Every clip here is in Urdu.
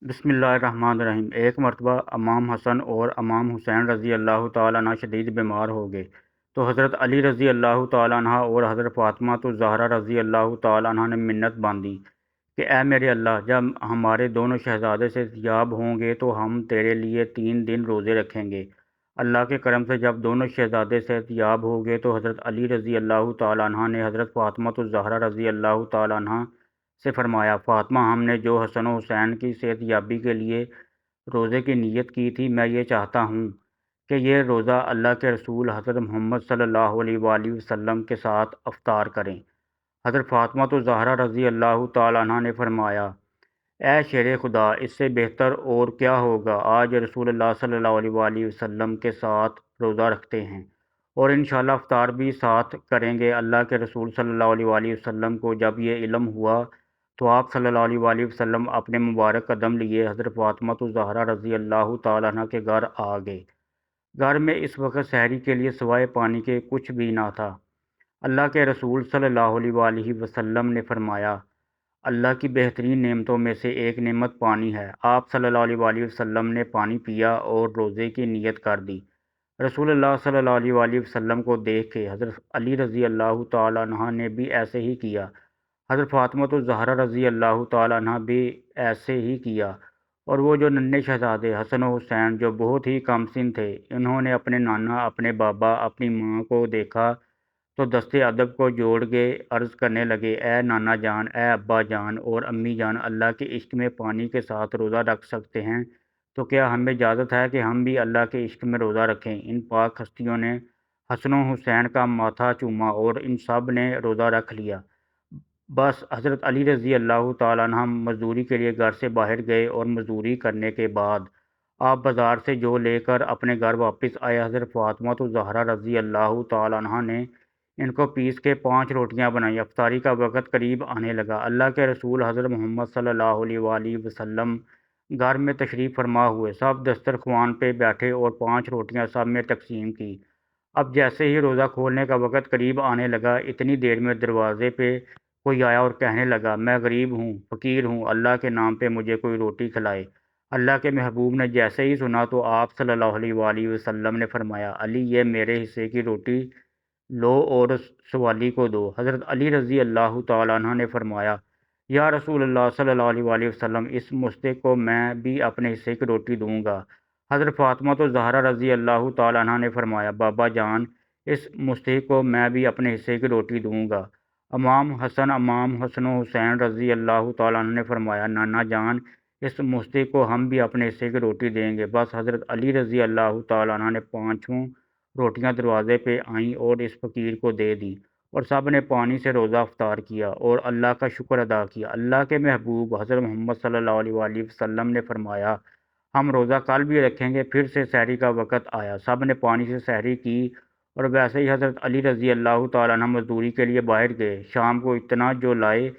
بسم اللہ الرحمن الرحیم۔ ایک مرتبہ امام حسن اور امام حسین رضی اللہ تعالیٰ عنہ شدید بیمار ہو گئے تو حضرت علی رضی اللہ تعالیٰ عنہ اور حضرت فاطمہ الزہرا رضی اللہ تعالیٰ عنہ نے منت باندھی کہ اے میرے اللہ، جب ہمارے دونوں شہزادے صحت یاب ہوں گے تو ہم تیرے لیے 3 دن روزے رکھیں گے۔ اللہ کے کرم سے جب دونوں شہزادے صحت یاب ہو گئے تو حضرت علی رضی اللہ تعالیٰ عنہ نے حضرت فاطمہ الزہرا رضی اللہ تعالیٰ عنہ سے فرمایا، فاطمہ، ہم نے جو حسن و حسین کی صحت یابی کے لیے روزے کی نیت کی تھی، میں یہ چاہتا ہوں کہ یہ روزہ اللہ کے رسول حضرت محمد صلی اللہ علیہ وآلہ وسلم کے ساتھ افطار کریں۔ حضرت فاطمہ الزہرا رضی اللہ تعالیٰ عنہ نے فرمایا، اے شیر خدا، اس سے بہتر اور کیا ہوگا، آج رسول اللہ صلی اللہ علیہ وآلہ وسلم کے ساتھ روزہ رکھتے ہیں اور انشاءاللہ افطار بھی ساتھ کریں گے۔ اللہ کے رسول صلی اللہ علیہ وآلہ وسلم کو جب یہ علم ہوا تو آپ صلی اللہ علیہ وآلہ وسلم اپنے مبارک قدم لیے حضرت فاطمہ الزہرا رضی اللہ تعالیٰ عنہ کے گھر آ گئے۔ گھر میں اس وقت سحری کے لیے سوائے پانی کے کچھ بھی نہ تھا۔ اللہ کے رسول صلی اللہ علیہ وآلہ وسلم نے فرمایا، اللہ کی بہترین نعمتوں میں سے ایک نعمت پانی ہے۔ آپ صلی اللہ علیہ وآلہ وسلم نے پانی پیا اور روزے کی نیت کر دی۔ رسول اللہ صلی اللہ علیہ وآلہ وسلم کو دیکھ کے حضرت علی رضی اللہ تعالیٰ عنہ نے بھی ایسے ہی کیا۔ حضرت فاطمہ الزہرا رضی اللہ تعالیٰ عنہ بھی ایسے ہی کیا، اور وہ جو ننھے شہزادے حسن و حسین جو بہت ہی کم سن تھے، انہوں نے اپنے نانا، اپنے بابا، اپنی ماں کو دیکھا تو دستے ادب کو جوڑ کے عرض کرنے لگے، اے نانا جان، اے ابا جان اور امی جان، اللہ کے عشق میں پانی کے ساتھ روزہ رکھ سکتے ہیں تو کیا ہمیں اجازت ہے کہ ہم بھی اللہ کے عشق میں روزہ رکھیں؟ ان پاک ہستیوں نے حسن و حسین کا ماتھا چوما اور ان سب نے روزہ رکھ لیا۔ بس حضرت علی رضی اللہ تعالیٰ عنہ مزدوری کے لیے گھر سے باہر گئے اور مزدوری کرنے کے بعد آپ بازار سے جو لے کر اپنے گھر واپس آئے، حضرت فاطمہ الزہرا رضی اللہ تعالیٰ عنہ نے ان کو پیس کے 5 روٹیاں بنائیں۔ افطاری کا وقت قریب آنے لگا۔ اللہ کے رسول حضرت محمد صلی اللہ علیہ وآلہ وسلم گھر میں تشریف فرما ہوئے۔ سب دسترخوان پہ بیٹھے اور 5 روٹیاں سب میں تقسیم کی۔ اب جیسے ہی روزہ کھولنے کا وقت قریب آنے لگا، اتنی دیر میں دروازے پہ کوئی آیا اور کہنے لگا، میں غریب ہوں، فقیر ہوں، اللہ کے نام پہ مجھے کوئی روٹی کھلائے۔ اللہ کے محبوب نے جیسے ہی سنا تو آپ صلی اللہ علیہ وآلہ وسلم نے فرمایا، علی، یہ میرے حصے کی روٹی لو اور سوالی کو دو۔ حضرت علی رضی اللہ تعالیٰ عنہ نے فرمایا، یا رسول اللہ صلی اللہ علیہ وآلہ وسلم، اس مستحق کو میں بھی اپنے حصے کی روٹی دوں گا۔ حضرت فاطمہ الزہرا رضی اللہ تعالیٰ عنہ نے فرمایا، بابا جان، اس مستحق کو میں بھی اپنے حصے کی روٹی دوں گا۔ امام حسن و حسین رضی اللہ تعالیٰ عنہ نے فرمایا، نانا جان، اس مستحق کو ہم بھی اپنے حصے کی روٹی دیں گے۔ بس حضرت علی رضی اللہ تعالیٰ عنہ نے 5 روٹیاں دروازے پہ آئیں اور اس فقیر کو دے دیں، اور سب نے پانی سے روزہ افطار کیا اور اللہ کا شکر ادا کیا۔ اللہ کے محبوب حضرت محمد صلی اللہ علیہ وآلہ وسلم نے فرمایا، ہم روزہ کل بھی رکھیں گے۔ پھر سے سحری کا وقت آیا، سب نے پانی سے سحری کی، اور ویسے ہی حضرت علی رضی اللہ تعالیٰ عنہ مزدوری کے لیے باہر گئے۔ شام کو اتنا جو لائے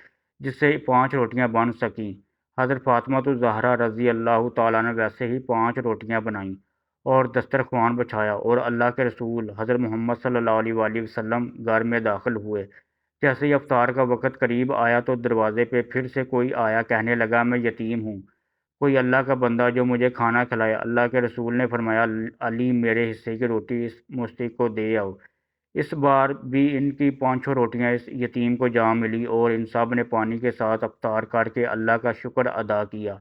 جس سے 5 روٹیاں بن سکیں۔ حضرت فاطمہ الزہرا رضی اللہ تعالیٰ عنہ ویسے ہی 5 روٹیاں بنائیں اور دسترخوان بچھایا، اور اللہ کے رسول حضرت محمد صلی اللہ علیہ وآلہ وسلم گھر میں داخل ہوئے۔ جیسے ہی افطار کا وقت قریب آیا تو دروازے پہ پھر سے کوئی آیا، کہنے لگا، میں یتیم ہوں، کوئی اللہ کا بندہ جو مجھے کھانا کھلائے۔ اللہ کے رسول نے فرمایا، علی، میرے حصے کی روٹی اس مستحق کو دے آؤ۔ اس بار بھی ان کی 5 روٹیاں اس یتیم کو جا ملی، اور ان سب نے پانی کے ساتھ افطار کر کے اللہ کا شکر ادا کیا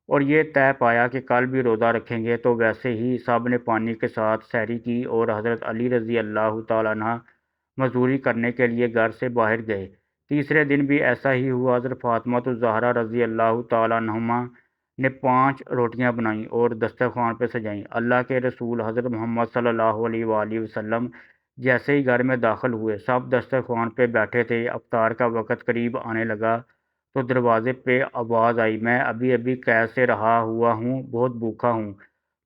اور یہ طے پایا کہ کل بھی روزہ رکھیں گے۔ تو ویسے ہی سب نے پانی کے ساتھ سحری کی اور حضرت علی رضی اللہ تعالیٰ عنہ مزدوری کرنے کے لیے گھر سے باہر گئے۔ تیسرے دن بھی ایسا ہی ہوا۔ حضرت فاطمہ الزہرا رضی اللہ تعالیٰ عنہما نے 5 روٹیاں بنائیں اور دسترخوان پہ سجائیں۔ اللہ کے رسول حضرت محمد صلی اللہ علیہ وآلہ وسلم جیسے ہی گھر میں داخل ہوئے، سب دسترخوان پہ بیٹھے تھے۔ افطار کا وقت قریب آنے لگا تو دروازے پہ آواز آئی، میں ابھی ابھی قید سے رہا ہوا ہوں، بہت بھوکا ہوں۔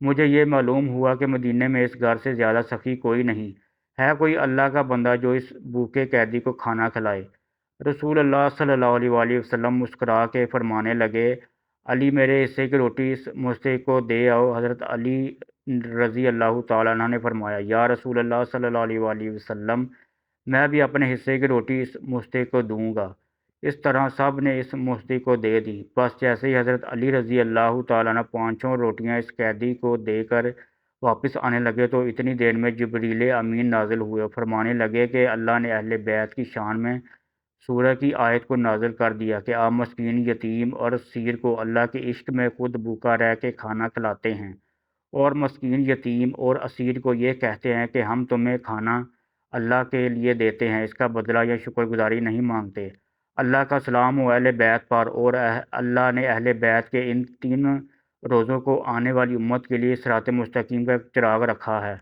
مجھے یہ معلوم ہوا کہ مدینے میں اس گھر سے زیادہ سخی کوئی نہیں ہے، کوئی اللہ کا بندہ جو اس بھوکے قیدی کو کھانا کھلائے۔ رسول اللہ صلی اللہ علیہ وآلہ وسلم مسکرا کے فرمانے لگے، علی، میرے حصے کی روٹی اس مستحق کو دے آؤ۔ حضرت علی رضی اللہ تعالیٰ عنہ نے فرمایا، یا رسول اللہ صلی اللہ علیہ وآلہ وسلم، میں بھی اپنے حصے کی روٹی اس مستحق کو دوں گا۔ اس طرح سب نے اس مصری کو دے دی۔ بس جیسے ہی حضرت علی رضی اللہ تعالیٰ عنہ پانچوں روٹیاں اس قیدی کو دے کر واپس آنے لگے تو اتنی دیر میں جبریل امین نازل ہوئے اور فرمانے لگے کہ اللہ نے اہل بیت کی شان میں سورہ کی آیت کو نازل کر دیا کہ آپ مسکین، یتیم اور اسیر کو اللہ کے عشق میں خود بھوکا رہ کے کھانا کھلاتے ہیں، اور مسکین، یتیم اور اسیر کو یہ کہتے ہیں کہ ہم تمہیں کھانا اللہ کے لیے دیتے ہیں، اس کا بدلہ یا شکر گزاری نہیں مانگتے۔ اللہ کا سلام ہو اہل بیت پر، اور اللہ نے اہل بیت کے ان 3 روزوں کو آنے والی امت کے لیے صراط مستقیم کا ایک چراغ رکھا ہے۔